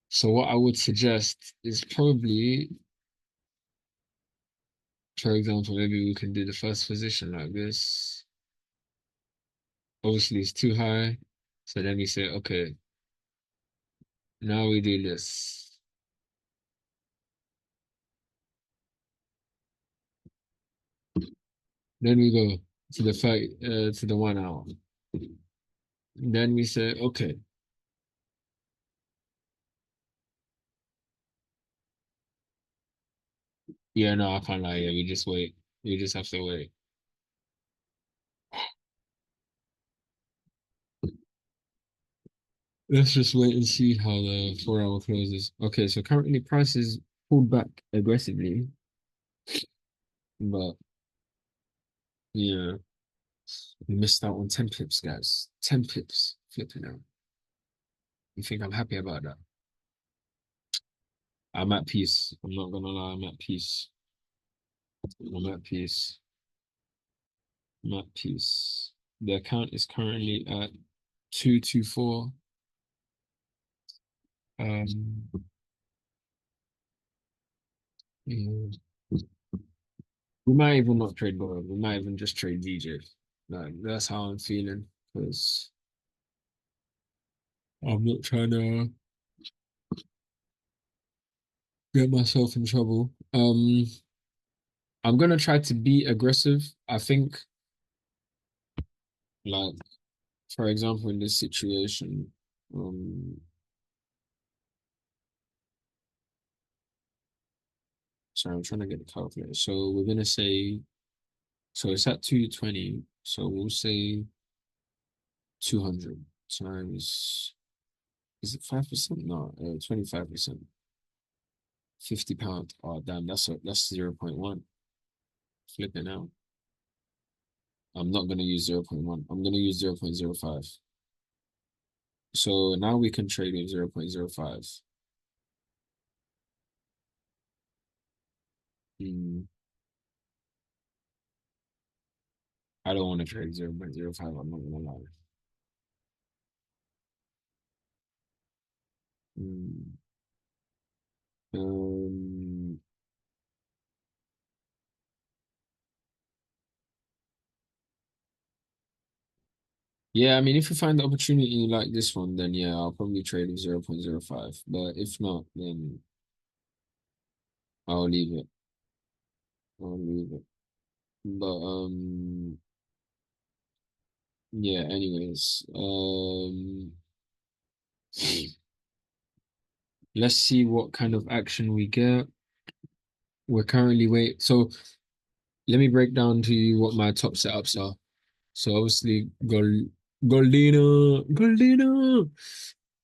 So what I would suggest is probably, for example, maybe we can do the first position like this. Obviously it's too high. So then we say, okay, now we do this. Then we go to the to the 1 hour. Then we say, okay, yeah, no, I can't lie. Yeah, we just wait. We just have to wait. Let's just wait and see how the 4 hour closes. Okay, so currently prices pulled back aggressively, but yeah, we missed out on 10 pips, guys. 10 pips. Flipping out. You think I'm happy about that? I'm at peace. I'm not gonna lie, I'm at peace. I'm at peace. I'm at peace. The account is currently at 224. Um, yeah. We might even not trade gold. We might even just trade DJ. Like that's how I'm feeling because I'm not trying to get myself in trouble. I'm gonna try to be aggressive. I think, like for example, in this situation, um, sorry, I'm trying to get the calculator. So we're gonna say, so it's at 220. So we'll say 200 times. Is it 5%? No, 25%. £50. Oh damn, that's 0.1. Flipping out. I'm not gonna use zero point 0.1. I'm gonna use 0.05. So now we can trade with 0.05. Hmm. I don't want to trade 0.05. I'm not gonna lie. Hmm. Um, Yeah, I mean, if you find the opportunity like this one, then yeah, I'll probably trade with 0.05. But if not, then I'll leave it. I'll leave it. But yeah, anyways, let's see what kind of action we get. We're currently wait. So let me break down to you what my top setups are. So obviously, Goldino,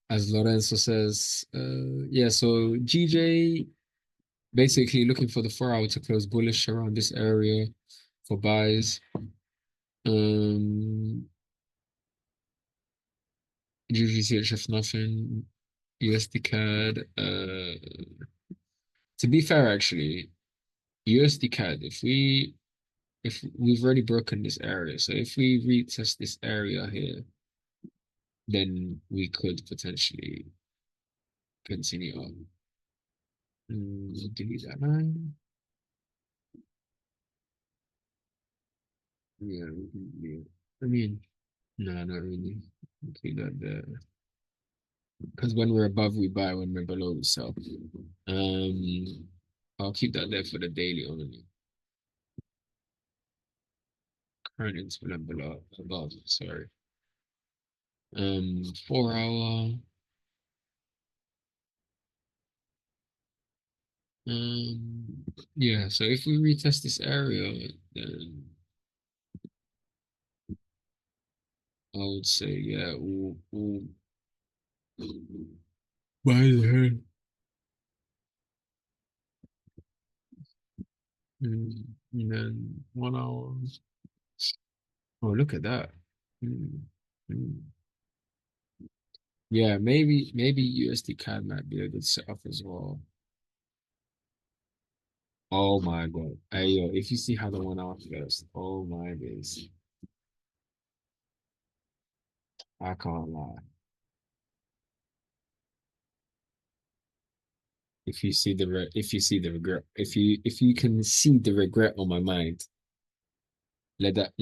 as Lorenzo says. Yeah. So GJ basically looking for the 4 hour to close bullish around this area for buys. Um, GGCHF nothing. USD CAD. To be fair, actually, USD CAD. If we've already broken this area, so if we retest this area here, then we could potentially continue on. Delete that line. Yeah, yeah. I mean, no, not really. Keep that there. Because when we're above, we buy. When we're below, we sell. Um, I'll keep that there for the daily only. Current interval and below, above. Sorry. 4 hour. Um, yeah. So if we retest this area, then I would say yeah, we'll buy there. And then 1 hour. Oh, look at that. Mm, mm. Yeah, maybe USD CAD might be a good setup as well. Oh my God. Hey yo, if you see how the 1 hour goes, oh my days. I can't lie. If you see the regret, if you can see the regret on my mind, let that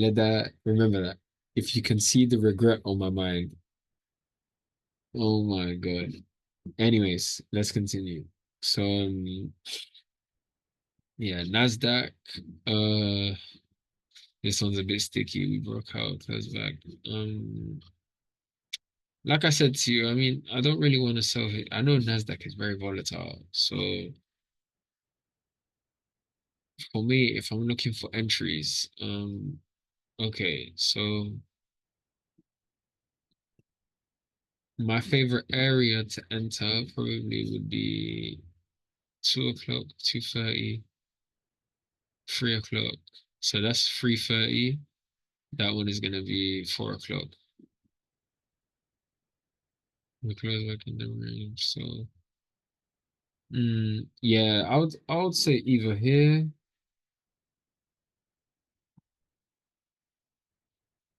remember that. If you can see the regret on my mind, oh my God. Anyways, let's continue. So yeah, Nasdaq. Uh this one's a bit sticky. We broke out, close back. Um like I said to you, I mean, I don't really want to sell it. I know Nasdaq is very volatile. So for me, if I'm looking for entries, okay, so my favorite area to enter probably would be 2 o'clock, 2:30, 3 o'clock. So that's 3:30. That one is gonna be 4 o'clock. We close back in the range. So yeah, I would say either here.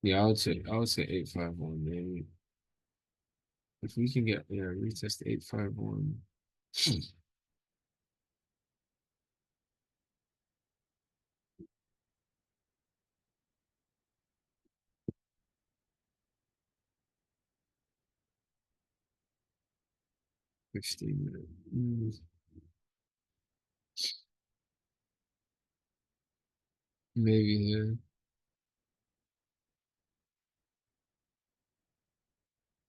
Yeah, I would say 851 maybe. If we can get retest 851. 15 minute. Maybe here.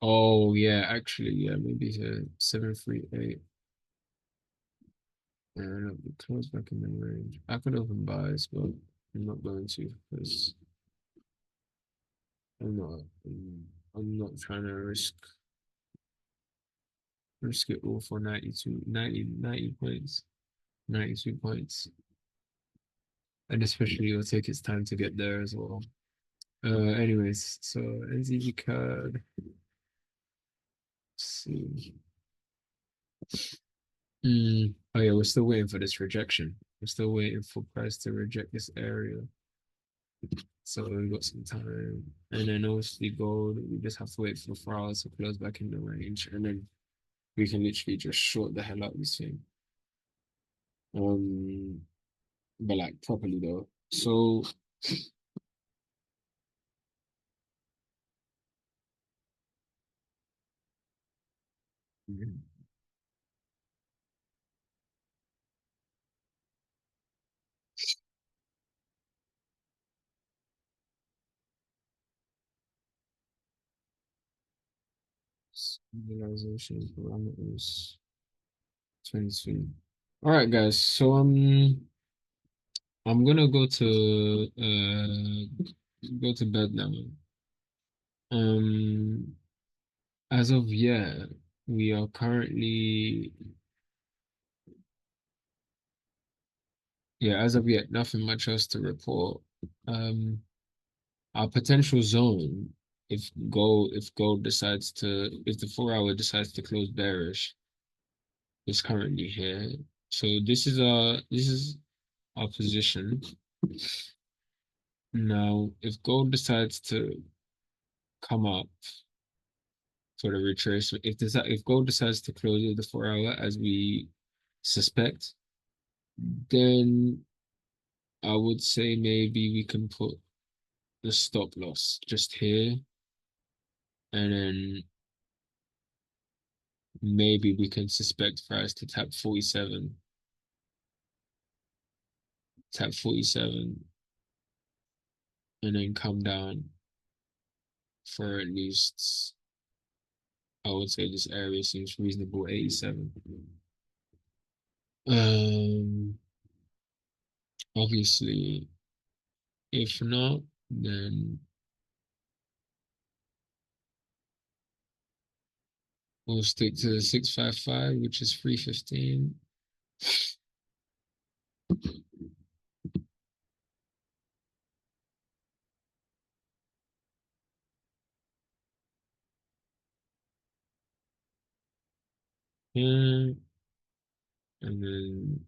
Oh yeah, actually, yeah, maybe here. 738. And it'll be close back in the range. I could open buys, but I'm not going to because I'm not I'm not trying to risk it all for 90 points. 92 points. And especially it'll take its time to get there as well. Anyways, so NZD card. Let's see. Oh yeah, we're still waiting for this rejection. We're still waiting for price to reject this area. So we've got some time. And then obviously gold, we just have to wait for 4 hours to close back in the range. And then we can literally just short the hell out of this thing. Um, but like properly though. So Mhm. Realization parameters 22. All right, guys. So I'm gonna go to bed now. Um, as of yet, we are currently yeah. As of yet, nothing much else to report. Um, our potential zone, if gold decides to if the 4 hour decides to close bearish, is currently here. So this is our position. Now, if gold decides to come up for the retracement, if gold decides to close at the 4 hour as we suspect, then I would say maybe we can put the stop loss just here, and then maybe we can suspect price to tap 47, and then come down for at least, I would say this area seems reasonable, 87. Um, Obviously, if not, then we'll stick to the 655, which is 315. Yeah, and then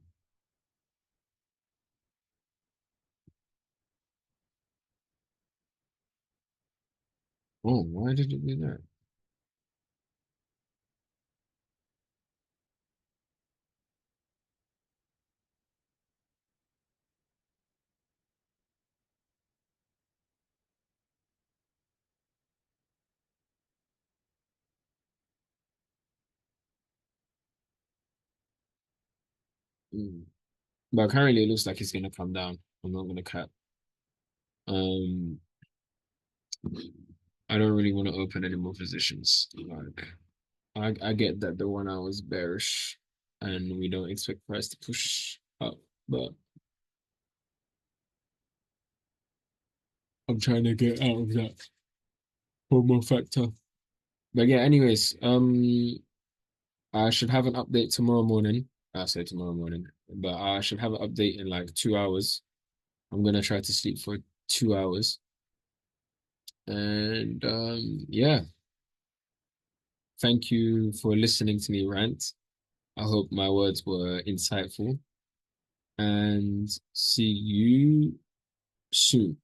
oh, why did it do that? Mm. But currently, it looks like it's gonna come down. I'm not gonna cap. Um, I don't really want to open any more positions. Like, I get that the 1 hour is bearish, and we don't expect price to push up, but I'm trying to get out of that FOMO factor. But yeah, anyways, I should have an update tomorrow morning. I say tomorrow morning, but I should have an update in like 2 hours. I'm gonna try to sleep for 2 hours. And yeah, thank you for listening to me rant. I hope my words were insightful and see you soon.